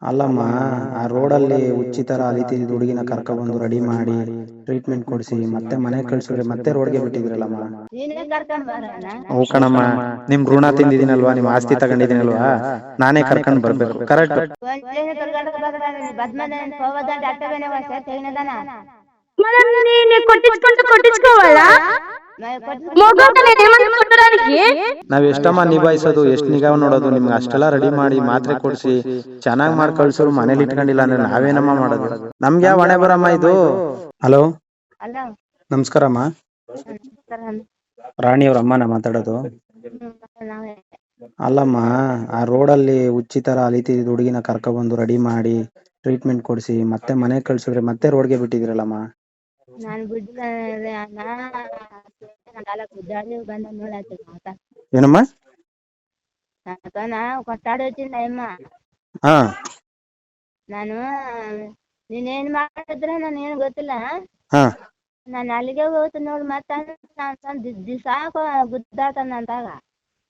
ಅಲ್ಲಮ್ಮ, ಆ ರೋಡಲ್ಲಿ ಹುಚ್ಚಿ ಥರ ಅಲಿತಿದ್ದ ಹುಡುಗಿನ ಕರ್ಕೊಬಂದು ರೆಡಿ ಮಾಡಿ ಟ್ರೀಟ್ಮೆಂಟ್ ಕೊಡಿಸಿ ಮತ್ತೆ ಮನೆಗೆ ಕಳ್ಸಿದ್ರೆ ಮತ್ತೆ ರೋಡ್ಗೆ ಬಿಟ್ಟಿದ್ರಲ್ಲಮ್ಮ. ನೀನೇ ಕರ್ಕೊಂಡ್ ಬರೋಣ. ಹ್ಞೂ ಕಣಮ್ಮ, ನಿಮ್ ಋಣ ತಿಂದಿದ್ದೀನಲ್ವಾ, ನಿಮ್ಮ ಆಸ್ತಿ ತಗೊಂಡಿದ್ದೀನಲ್ವಾ, ನಾನೇ ಕರ್ಕೊಂಡು ಬರ್ಬೇಕು. ಕರೆಕ್ಟ್. ಒಂದೇನೆ ತೊಳ್ಕೊಂಡು ಬರೋಣ. ಬದ್ಮನೆ ಹೋಗೋದಂటే ಅಟ್ಟವೇನೆ ವರ್ಷ ತೆಗಿನದಾನ. మనం నేను కొట్టించుకోవాలా ನಾವ್ ಎಷ್ಟಮ್ಮ ನಿಭಾಯಿಸೋದು, ಎಷ್ಟು ನಿಗಾ ನೋಡೋದು. ನಿಮ್ಗೆ ಅಷ್ಟೆಲ್ಲ ರೆಡಿ ಮಾಡಿ ಮಾತ್ರೆ ಕೊಡಿಸಿ ಚೆನ್ನಾಗಿ ಮಾಡಿ ಕಳ್ಸೋರು ಮನೇಲಿ ಇಟ್ಕೊಂಡಿಲ್ಲ ಅಂದ್ರೆ ನಾವೇನಮ್ಮ ಮಾಡೋದು? ನಮ್ಗೆ ಯಾವ ಹಣೆ ಬರಮ್ಮ ಇದು? ಹಲೋ, ಅಲ್ಲ ನಮಸ್ಕಾರಮ್ಮ. ರಾಣಿಯವ್ರ ಅಮ್ಮನ ಮಾತಾಡೋದು? ನಾವೇ ಅಲ್ಲಮ್ಮ, ಆ ರೋಡಲ್ಲಿ ಹುಚ್ಚಿ ಥರ ಅಲಿತಿದ್ದ ಹುಡುಗಿನ ಕರ್ಕೊಬಂದು ರೆಡಿ ಮಾಡಿ ಟ್ರೀಟ್ಮೆಂಟ್ ಕೊಡಿಸಿ ಮತ್ತೆ ಮನೆಗೆ ಕಳ್ಸಿದ್ರೆ ಮತ್ತೆ ರೋಡ್ಗೆ ಬಿಟ್ಟಿದ್ರಲ್ಲಮ್ಮ. ನಾನು ಬಿಡ್ಲ ಗುದ್ದಾಡಿ ಬಂದ ನೋಡಾಯ್ತು ಮಾತಾ ಏನಮ್ಮ? ಕೊಟ್ಟಾಡಿ వచ్చింది ಅಮ್ಮ. ಹಾ, ನಾನು ನೀನೇನ್ ಮಾಡಿದ್ರೆ ನಾನು ಏನು ಗೊತ್ತಿಲ್ಲ. ಹಾ, ನಾನು ಅಲ್ಲಿಗೆ ಹೋಗ್ತೀನಿ ನೋಡಿ. ಮತ್ತೆ ದಿವಸ ಗುದ್ದಾಡ್ತಾನಂತಾಗ.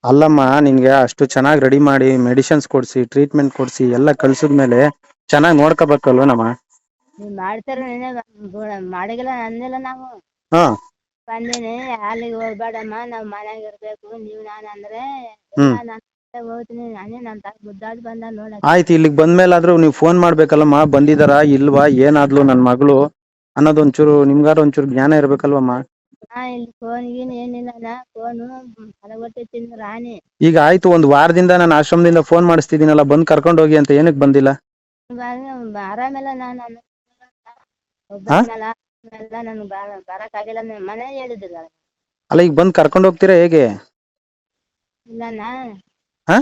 ಅಲ್ಲಮ್ಮ, ನಿನ್ಗೆ ಅಷ್ಟು ಚೆನ್ನಾಗಿ ರೆಡಿ ಮಾಡಿ ಮೆಡಿಸಿನ್ಸ್ ಕೊಡಿಸಿ ಟ್ರೀಟ್ಮೆಂಟ್ ಕೊಡಿಸಿ ಎಲ್ಲ ಕಳ್ಸಿದ್ಮೇಲೆ ಚೆನ್ನಾಗಿ ನೋಡ್ಕೋಬೇಕಲ್ವನಮ್ಮ? ನೀವ್ ಮಾಡ್ತಾರ ಮಾಡಿಗಿಲ್ಲ ಅಂದಿಲ್ಲ. ನಾವು ಹಾ, ಬಂದಿನಿ, ಅಲ್ಲಿಗೆ ಹೋಗ್ಬೇಡಮ್ಮ, ನಾವ್ ಮನ್ಯಾಗ ಇರ್ಬೇಕು. ನೀವ್ ನಾನು ಅಂದ್ರೆ ಹೋಗ್ತೀನಿ. ನಾನೇ ನನ್ ತ ಗುದ್ದಾಡಿ ಬಂದ ನೋಡ. ಆಯ್ತು. ಇಲ್ಲಿಗೆ ಬಂದ್ಮೇಲಾದ್ರೂ ನೀವು ಫೋನ್ ಮಾಡ್ಬೇಕಲ್ಲಮ್ಮ, ಬಂದಿದಾರಾ ಇಲ್ವಾ, ಏನಾದ್ಲು ನನ್ ಮಗಳು ಅನ್ನೋದೊಂಚೂರು ನಿಮ್ಗಾರ ಒಂಚೂರು ಜ್ಞಾನ ಇರ್ಬೇಕಲ್ವಮ್ಮ? ಇಲ್ಲಿ ಫೋನ್ ಗೀನ್ ಏನಿಲ್ಲ. ಫೋನು ಹೊರಗೊಟ್ಟೆ ತಿಂದು ರಾಣಿ. ಈಗ ಆಯ್ತು, ಒಂದ್ ವಾರದಿಂದ ನಾನು ಆಶ್ರಮದಿಂದ ಫೋನ್ ಮಾಡಿಸ್ತಿದ್ದೀನಲ್ಲ, ಬಂದ್ ಕರ್ಕೊಂಡು ಹೋಗಿ ಅಂತ, ಏನಕ್ಕೆ ಬಂದಿಲ್ಲ? ಆರಾಮೆಲ್ಲ ನಾನು ಒಬ್ಬಲ್ಲ ನನ್ಗೆ ಬರಕ್ಕಾಗಿಲ್ಲ. ಮನೆ ಹೇಳಿದಿಲ್ಲ. ಅಲ್ಲ, ಈಗ ಬಂದ್ ಕರ್ಕೊಂಡು ಹೋಗ್ತೀರಾ ಹೇಗೆ? ಇಲ್ಲಣ್ಣ, ಹಾ,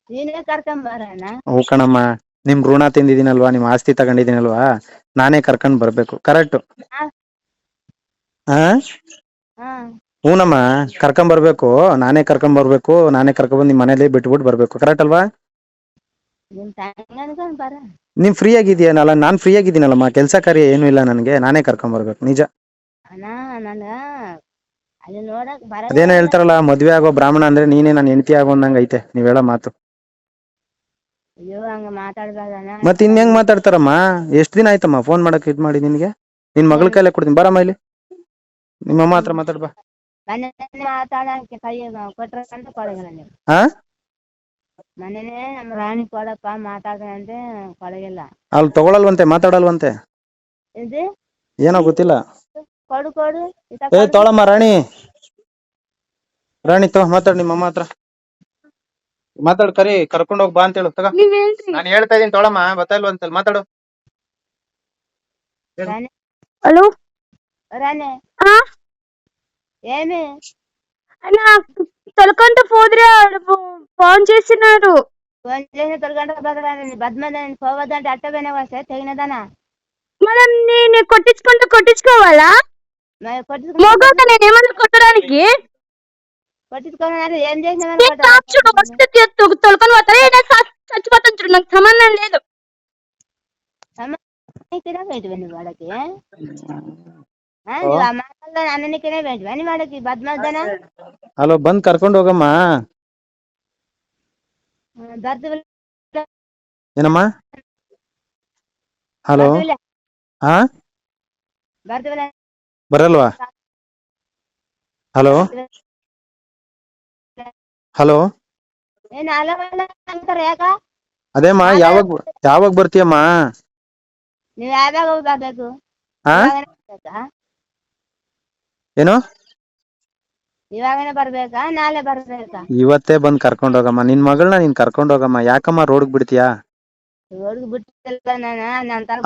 ನೀನೇ ಕರ್ಕೊಂಡ್ ಬರೋಣ. ಹ್ಞೂ ಕಣಮ್ಮ, ನಿಮ್ ಋಣ ತಿಂದಿದ್ದೀನಲ್ವಾ, ನಿಮ್ ಆಸ್ತಿ ತಗೊಂಡಿದ್ದೀನಲ್ವಾ, ನಾನೇ ಕರ್ಕೊಂಡ್ ಬರ್ಬೇಕು. ಕರೆಕ್ಟ್. ಹಾ, ಹೂನಮ್ಮ, ಕರ್ಕೊಂಡ್ ಬರ್ಬೇಕು. ನಾನೇ ಕರ್ಕೊಂಡ್ ಬರ್ಬೇಕು. ನಾನೇ ಕರ್ಕೊಂಡ್ ಬಂದು ನಿಮ್ ಮನೇಲಿ ಬಿಟ್ಬಿಟ್ಟು ಬರ್ಬೇಕು. ಕರೆಕ್ಟ್ ಅಲ್ವಾ? ಬರ ನೀನ್ ಫ್ರೀ ಆಗಿದೆಯಲ್ಲ, ನಾನ್ ಫ್ರೀ ಆಗಿದ್ದೀನಲ್ಲಮ್ಮ, ಕೆಲಸ ಕಾರ್ಯ ಏನು ಇಲ್ಲ ನನಗೆ. ನಾನೇ ಕರ್ಕೊಂಡ್ ಬರ್ಬೇಕು. ನಿಜ. ಅಣ್ಣ ನನ್ ಅಲ್ಲಿ ನೋಡಕ್ ಬರ. ಅದೇನೋ ಹೇಳ್ತಾರಲ್ಲ, ಮದ್ವೆ ಆಗೋ ಬ್ರಾಹ್ಮಣ ಅಂದ್ರೆ ನೀನೇ ನನ್ನ ಹೆಂಡತಿ ಆಗೋ ಅಂದಂಗ ಐತೆ ನೀವ್ ಹೇಳೋ ಮಾತು. ಅಯ್ಯೋ, ಹಂಗ ಮಾತಾಡ್ಬಾರ್ದಣ್ಣ. ಮತ್ತೆ ಇನ್ ಹೆಂಗ್ ಮಾತಾಡ್ತಾರಮ್ಮ? ಎಷ್ಟ್ ದಿನ ಆಯ್ತಮ್ಮ ಫೋನ್ ಮಾಡಕ್ ಇದ್ ಮಾಡಿ ನಿನ್ಗೆ? ನಿನ್ ಮಗಳ ಕೈಲೇ ಕೊಡ್ತೀನಿ, ಬರಮ್ಮ ಇಲ್ಲಿ. ನಿಮ್ಮಮ್ಮ ಹತ್ರ ಮಾತಾಡ್ಬಾ. ಮಾತಾಡಕ್ಕೆ ಕೈ ಕೊಟ್ರ ಅಂತ ಕೊಡಗಿಲ್ಲ ನೀವು. ಹಾ, ಮನೇನೆ ನಮ್ಮ ರಾಣಿ ಕೊಡಪ್ಪ ಮಾತಾಡ್ದಂತೆ ಕೊಡಗಿಲ್ಲ. ಅಲ್ಲಿ ತಗೊಳಲ್ವಂತೆ, ಮಾತಾಡಲ್ವಂತೆ. ಇದು ಏನೋ ಗೊತ್ತಿಲ್ಲ. ಕೊಡು ಕೊಡು. ತೊಳಮ್ಮ ರಾಣಿ. ರಾಣಿ ತಗೋ, ಮಾತಾಡ್ ನಿಮ್ಮಮ್ಮ ಹತ್ರ ಮಾತಾಡ್. ಕರ್ಕೊಂಡ್ ಹೋಗ್ ಬಾ ಅಂತ ಹೇಳು. ತಗ, ನಾನು ಹೇಳ್ತಾ ಇದೀನಿ, ತೊಳಮ್ಮ. ಬರ್ತಾ ಇಲ್ವಂತಲ್, ಮಾತಾಡು. హలో ರಾಣಿ ఏమి అన్నా తొలకంటూ పోదురా ఫోన్ చేసినారు. ఫోన్ చేసి తొలగంట బద్మని పోవద్దంటే అట్టవేనే వస్తే తెగినదానా. మనం నేను కొట్టించుకోవాలా? మోగోగా నేను ఏమన్నా కొట్టడానికి? కొట్టించుకోవాలి. ఏం చేసిన తొలకొని పోతారా? చచ్చిపోతాను చూడు, నాకు సంబంధం లేదు. వాడకి ಅನ್ನನಿಕನೇ ಬೇಡ್ವಾ ನೀ ಮಾಡಕ್ಕೆ ಬದ್ಮದನ? ಹಲೋ, ಬಂದ್ ಕರ್ಕೊಂಡ್ ಹೋಗಮ್ಮ. ಏನಮ್ಮ? ಹಲೋ, ಹಾ, ಬರಲ್ವಾ? ಹಲೋ, ಹಲೋ, ಯಾಕ ಅದೇಮ್ಮ, ಯಾವಾಗ ಬರ್ತೀಯಮ್ಮ? ನೀವ್ ಯಾವ್ಯಾಗ ಬರ್ಬೇಕು? ಏನು ಇವಾಗನೇ ಬರ್ಬೇಕಾ ನಾಳೆ ಬರ್ಬೇಕಾ? ಇವತ್ತೇ ಬಂದ್ ಕರ್ಕೊಂಡ್ ಹೋಗಮ್ಮ. ನಿನ್ ಮಗಳನ್ನ ನೀನ್ ಕರ್ಕೊಂಡ್ ಹೋಗಮ್ಮ. ಯಾಕಮ್ಮ ರೋಡ್ಗ್ ಬಿಡ್ತೀಯಾ? ರೋಡ್ಗ್ ಬಿಟ್ಟಿಲ್ಲ.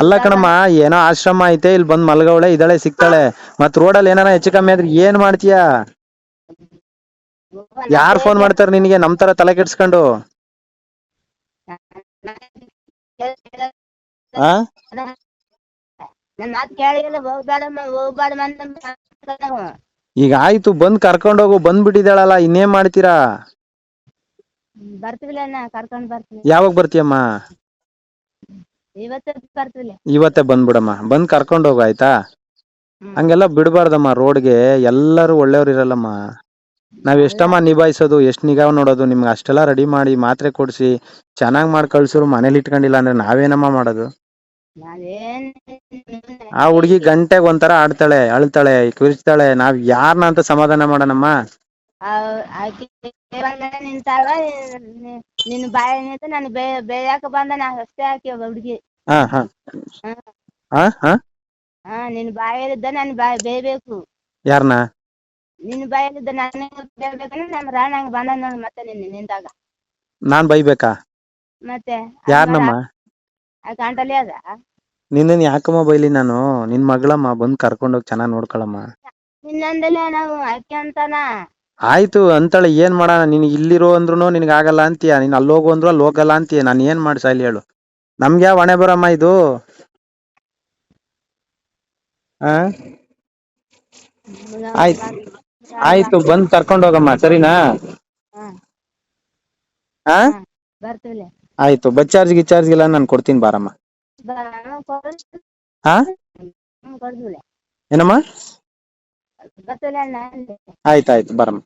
ಅಲ್ಲ ಕಣಮ್ಮ, ಏನೋ ಆಶ್ರಮ ಐತೆ, ಇಲ್ಲಿ ಬಂದ್ ಮಲ್ಗವಳೆ, ಇದ್ದಾಳೆ, ಸಿಗ್ತಾಳೆ. ಮತ್ ರೋಡಲ್ಲಿ ಏನಾರ ಹೆಚ್ಚು ಕಮ್ಮಿ ಆದ್ರೆ ಏನ್ ಮಾಡ್ತೀಯಾ? ಯಾರ್ ಫೋನ್ ಮಾಡ್ತಾರ ನಿನಗೆ ನಮ್ ತರ ತಲೆ ಕೆಡ್ಸ್ಕೊಂಡು? ಈಗ ಆಯ್ತು, ಬಂದ್ ಕರ್ಕೊಂಡ್ ಹೋಗು. ಬಂದ್ಬಿಟ್ಟಿದ್ದಾಳಲ್ಲ, ಇನ್ನೇನ್ ಮಾಡ್ತೀರಾ? ಬರ್ತೀವಿಲ್ಲ, ಕರ್ಕೊಂಡ್ ಬರ್ತೀವಿ. ಯಾವಾಗ ಬರ್ತೀಯಮ್ಮ? ಇವತ್ತೇ ಬಂದ್ಬಿಡಮ್ಮ. ಬಂದ್ ಕರ್ಕೊಂಡ್ ಹೋಗು, ಆಯ್ತಾ? ಹಂಗೆಲ್ಲ ಬಿಡ್ಬಾರ್ದಮ್ಮ ರೋಡ್ಗೆ. ಎಲ್ಲರೂ ಒಳ್ಳೆಯವ್ರು ಇರಲ್ಲಮ್ಮ. ನಾವ್ ಎಷ್ಟಮ್ಮ ನಿಭಾಯಿಸೋದು, ಎಷ್ಟ್ ನಿಗಾ ನೋಡೋದು, ನಿಮ್ಗೆ ಅಷ್ಟೆಲ್ಲ ರೆಡಿ ಮಾಡಿ ಮಾತ್ರೆ ಕೊಡ್ಸಿ ಚೆನ್ನಾಗ್ ಮಾಡಿ ಕಳ್ಸೋರು ಮನೇಲಿ ಇಟ್ಕೊಂಡಿಲ್ಲ ಅಂದ್ರೆ ನಾವೇನಮ್ಮ ಮಾಡೋದು? ನಾವೇನ್ ಆ ಹುಡ್ಗಿ ಗಂಟೆಗೆ ಒಂಥರ ಆಡ್ತಾಳೆ, ಅಳ್ತಾಳೆ, ಕಿರ್ಚ್ತಾಳೆ, ನಾವ್ ಯಾರನ್ನ ಅಂತ ಸಮಾಧಾನ ಮಾಡೋಣಮ್ಮ? ಆಕಿ ನಿಂತಾಗ ನಿನ್ ಬಾಯಿ ನಿಂತು ನಾನು ಬೇಯಾಕ ಬಂದ ನಾ ಅಷ್ಟೇ ಆಕಿ ಹುಡ್ಗಿ. ಹಾ ಹಾ ಹಾ ಹಾ ಹಾ ನಿನ್ ಬಾಯಲ್ಲಿದ್ದ ನಾನು ಬೇಯ್ಬೇಕು. ಯಾರನ್ನ? ನಿನ್ ಬಾಯಲ್ಲಿದ್ದ ನಾನು ಬೇಯ್ಬೇಕಂದ್ರೆ ನಮ್ಮ ರಾಣ ಹಂಗ ಬಂದ ನೋಡ್ ಮತ್ತೆ ನಿಂದಾಗ. ನಾನ್ ಬೈಬೇಕಾ? ಮತ್ತೆ ಯಾರನಮ್ಮ? ಆ ಗಂಟಲಿ ಅದ ನಿನ್ನನ್ ಯಾಕಮ್ಮ ಬೈಲಿ ನಾನು? ನಿನ್ ಮಗಳಮ್ಮ, ಬಂದ್ ಕರ್ಕೊಂಡೋಗಿ ಚೆನ್ನಾಗ್ ನೋಡ್ಕೊಳಮ್ಮ. ನಿನ್ನಂದಲೇ ನಾವು ಆಕೆ ಅಂತಾನ. ಆಯ್ತು ಅಂತಾಳೆ, ಏನ್ ಮಾಡೋಣ? ನೀನ್ ಇಲ್ಲಿರೋ ಅಂದ್ರುನು ನಿನ್ಗ ಆಗಲ್ಲ ಅಂತೀಯ, ನೀನ್ ಅಲ್ಲೋಗು ಅಂದ್ರು ಅಲ್ಲಿ ಹೋಗಲ್ಲ ಅಂತೀಯ, ನಾನ್ ಏನ್ ಮಾಡ್ಸಲಿ ಹೇಳು? ನಮ್ಗೆ ಯಾವ ಹೊಣೆ ಬರಮ್ಮ ಇದು? ಆ ಆಯ್ತು ಆಯ್ತು, ಬಂದ್ ಕರ್ಕೊಂಡ್ ಹೋಗಮ್ಮ, ಸರಿನಾ? ಆ ಬರ್ತೀವಿ. ಆಯ್ತು, ಬಸ್ ಚಾರ್ಜ್ ಗಿಚಾರ್ಜ್ ಇಲ್ಲ ನಾನು ಕೊಡ್ತೀನಿ ಬಾರಮ್ಮ. ಹಾ ಕೊಡ್ತೀವಿ ಏನಮ್ಮ? ಬರ್ತೀವಿ ಅಣ್ಣ. ಆಯ್ತಾಯ್ತು ಬರಮ್ಮ.